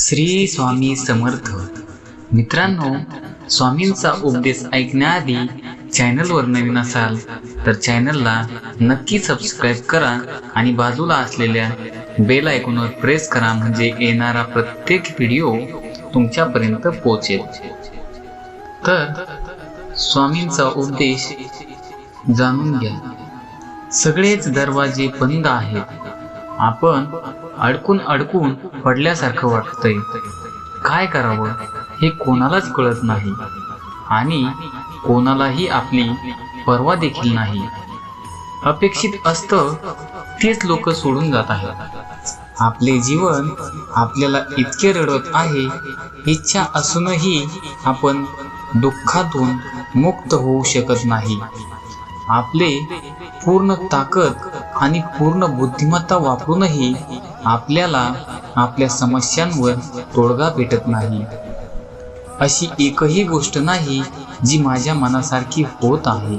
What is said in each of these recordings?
श्री स्वामी समर्थ. मित्रांनो, स्वामींचा उपदेश ऐकण्याआधी चॅनलवर नवीन असाल तर चॅनलला नक्की सबस्क्राईब करा आणि बाजूला असलेल्या बेल आयकॉनवर प्रेस करा, म्हणजे येणारा प्रत्येक व्हिडिओ तुमच्यापर्यंत पोहोचेल. तर स्वामींचा उपदेश जाणून घ्या. सगळेच दरवाजे बंद आहेत. आपण अडकून पडल्यासारखं वाटतंय. काय करावं हे कोणालाच कळत नाही आणि कोणालाही आपली पर्वा देखील नाही. अपेक्षित असतं तेच लोक सोडून जात आहेत. आपले जीवन आपल्याला इतके रडवत आहे. इच्छा असूनही आपण दुःखातून मुक्त होऊ शकत नाही. आपले पूर्ण ताकद आणि पूर्ण बुद्धिमत्ता वापरूनही आपल्याला आपल्या समस्यांवर तोडगा भेटत नाही. अशी एकही गोष्ट नाही जी माझ्या मनासारखी होत आहे.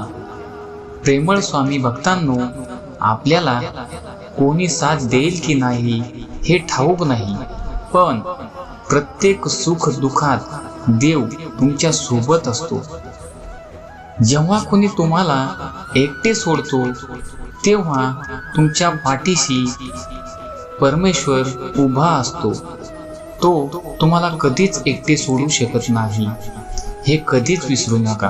प्रेमळ स्वामी भक्तांनो, आपल्याला कोणी साथ देईल की नाही हे ठाऊक नाही, पण प्रत्येक सुख दुःखात देव तुमच्या सोबत असतो. जेव्हा कोणी तुम्हाला एकटे सोडतो तेव्हा तुमच्या पाठीशी परमेश्वर उभा असतो. तो तुम्हाला कधीच एकटे सोडू शकत नाही, हे कधीच विसरू नका.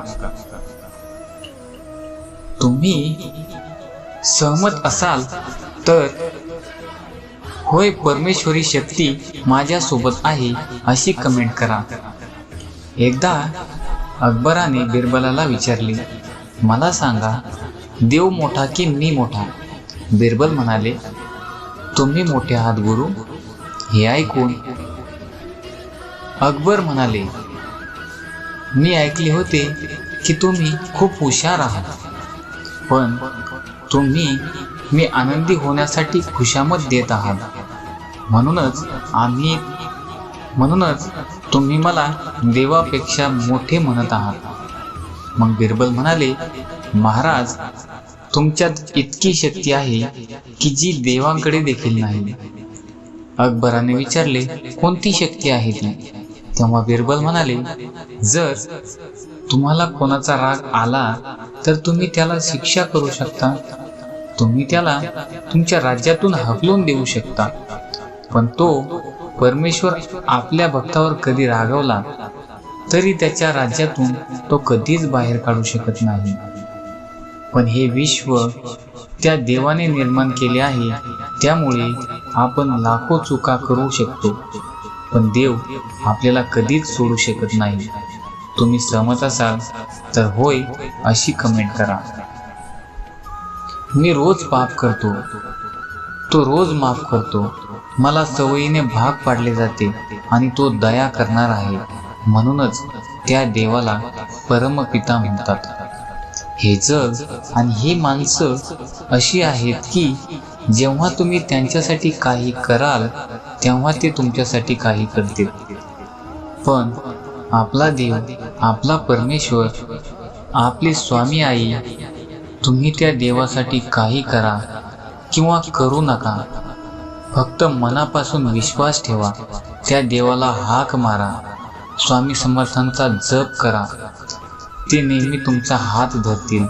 तुम्ही सहमत असाल तर होय, परमेश्वरी शक्ती माझ्या सोबत आहे अशी कमेंट करा. एकदा अकबराने बिरबलाला विचारले, मला सांगा, देव मोठा की मी मोठा? बिरबल म्हणाले, तुम्ही मोठे आहात गुरु. हे ऐकून अकबर म्हणाले, मी ऐकले होते की तुम्ही खूप हुशार आहात, पण तुम्ही मी आनंदी होण्यासाठी खुशामत देत आहात, म्हणूनच तुम्ही मला देवापेक्षा मोठे म्हणत आहात. मग बिरबल म्हणाले, महाराज, तुमच्यात इतकी शक्ती आहे की जी देवांकडे देखील नाही. अकबराने विचारले, कोणती शक्ती आहे ती? तेव्हा बिरबल म्हणाले, जर तुम्हाला कोणाचा राग आला तर तुम्ही त्याला शिक्षा करू शकता. तुम्ही त्याला तुमच्या राज्यातून हकलून देऊ शकता, पण तो परमेश्वर आपल्या भक्तावर कधी रागवला तरी त्याच्या राज्यातून तो कधीच बाहेर काढू शकत नाही. पण हे विश्व त्या देवाने निर्माण केले आहे, त्यामुळे आपण लाखो चुका करू शकतो, पण देव आपल्याला कधीच सोडू शकत नाही. तुम्ही सहमत असाल तर होय अशी कमेंट करा. मी रोज पाप करतो, तो रोज माफ करतो. मला सवयीने भाग पाडले जाते आणि तो दया करणार आहे, म्हणूनच त्या देवाला परमपिता म्हणतात. हे जग आणि ही माणसं अशी आहेत की जेव्हा तुम्ही त्यांच्यासाठी काही कराल तेव्हा ते तुमच्यासाठी काही करतील. पण आपला देव, आपला परमेश्वर, आपले स्वामी आई, तुम्ही त्या देवासाठी काही करा किंवा करू नका, फक्त मनापासून विश्वास ठेवा. त्या देवाला हाक मारा, स्वामी समर्थांचा जप करा. ते नेहमी तुमचा हात धरतील.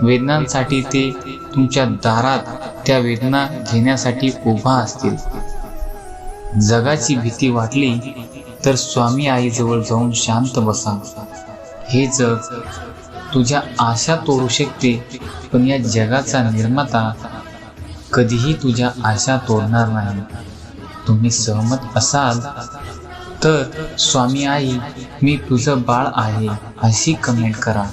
वेदनांसाठी ते तुमच्या दारात त्या वेदना घेण्यासाठी उभा असतील. जगाची भीती वाटली तर स्वामी आईजवळ जाऊन शांत बसा. हे जग तुझ्या आशा तोडू शकते, पण या जगाचा निर्माता कधीही तुझ्या आशा तोडणार नाही. तुम्ही सहमत असाल तर स्वामी आई, मी तुझं बाळ आहे अशी कमेंट करा.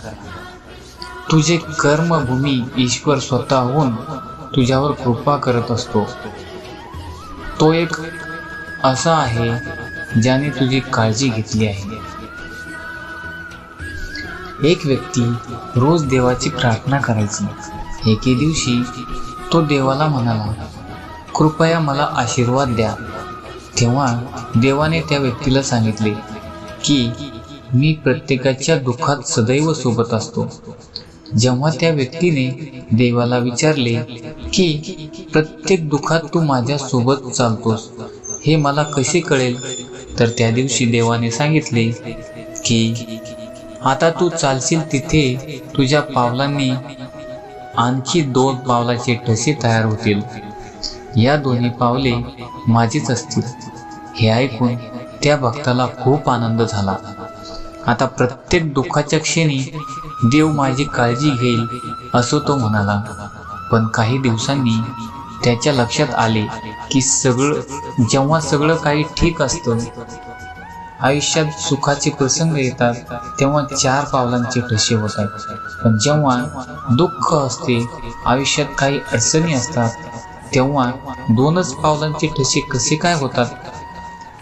तुझे कर्मभूमी ईश्वर स्वतःहून तुझ्यावर कृपा करत असतो. तो एक असा आहे ज्याने तुझी काळजी घेतली आहे. एक व्यक्ती रोज देवाची प्रार्थना करायची. एके दिवशी तो देवाला म्हणाला, कृपया मला आशीर्वाद द्या. तेव्हा देवाने त्या व्यक्तीला सांगितले की मी प्रत्येकाच्या दुःखात सदैव सोबत असतो. जेव्हा त्या व्यक्तीने देवाला विचारले की प्रत्येक दुःखात तू माझ्या सोबत चालतोस, हे मला कसे कळेल? तर त्या दिवशी देवाने सांगितले की आता तू चालशील तिथे तुझ्या पावलांनी आणखी 2 पावलाचे ठसे तयार होतील. या दोन्ही पावले माझीच असतील. हे ऐकून त्या भक्ताला खूप आनंद झाला. आता प्रत्येक दुःखाच्या क्षणी देव माझी काळजी घेईल असं तो म्हणाला. पण काही दिवसांनी त्याच्या लक्षात आले की जेव्हा सगळं काही ठीक असतं, आयुष्यात सुखाचे प्रसंग येतात, तेव्हा 4 पावलांचे ठसे होतात. पण जेव्हा दुःख असते, आयुष्यात काही अडचणी असतात, तेव्हा 2च पावलांचे ठसे कसे काय होतात?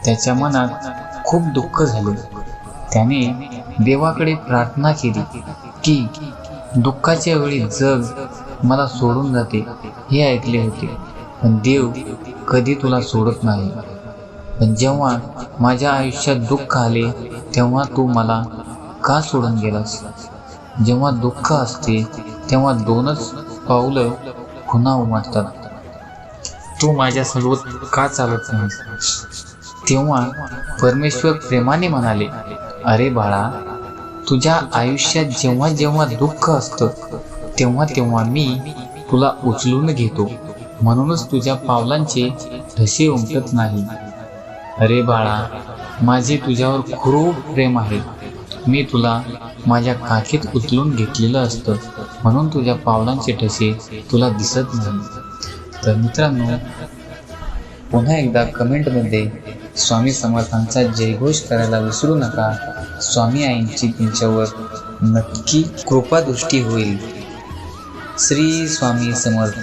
त्याच्या मनात खूप दुःख झाले. त्याने देवाकडे प्रार्थना केली की दुःखाच्या वेळी जग मला सोडून जाते हे ऐकले होते, पण देव कधी तुला सोडत नाही. पण जेव्हा माझ्या आयुष्यात दुःख आले तेव्हा तू मला का सोडून गेलास? जेव्हा दुःख असते तेव्हा 2च पावलं पुन्हा उमटतात. तू माझ्यासोबत का चालत नाहीस? तेव्हा परमेश्वर प्रेमाने म्हणाले, अरे बाळा, तुझ्या आयुष्यात जेव्हा जेव्हा दुःख असतं तेव्हा तेव्हा मी तुला उचलून घेतो, म्हणूनच तुझ्या पावलांचे ठसे उमटत नाही. अरे बाळा, माझे तुझ्यावर खूप प्रेम आहे. मी तुला माझ्या काखेत उचलून घेतलेलं असतं, म्हणून तुझ्या पावलांचे ठसे तुला दिसत नाही. तर मित्रांनो, पुन्हा एकदा कमेंटमध्ये स्वामी समर्थांचा जयघोष करायला विसरू नका. स्वामी आईंची तुमच्यावर नक्की कृपादृष्टी होईल. श्री स्वामी समर्थ.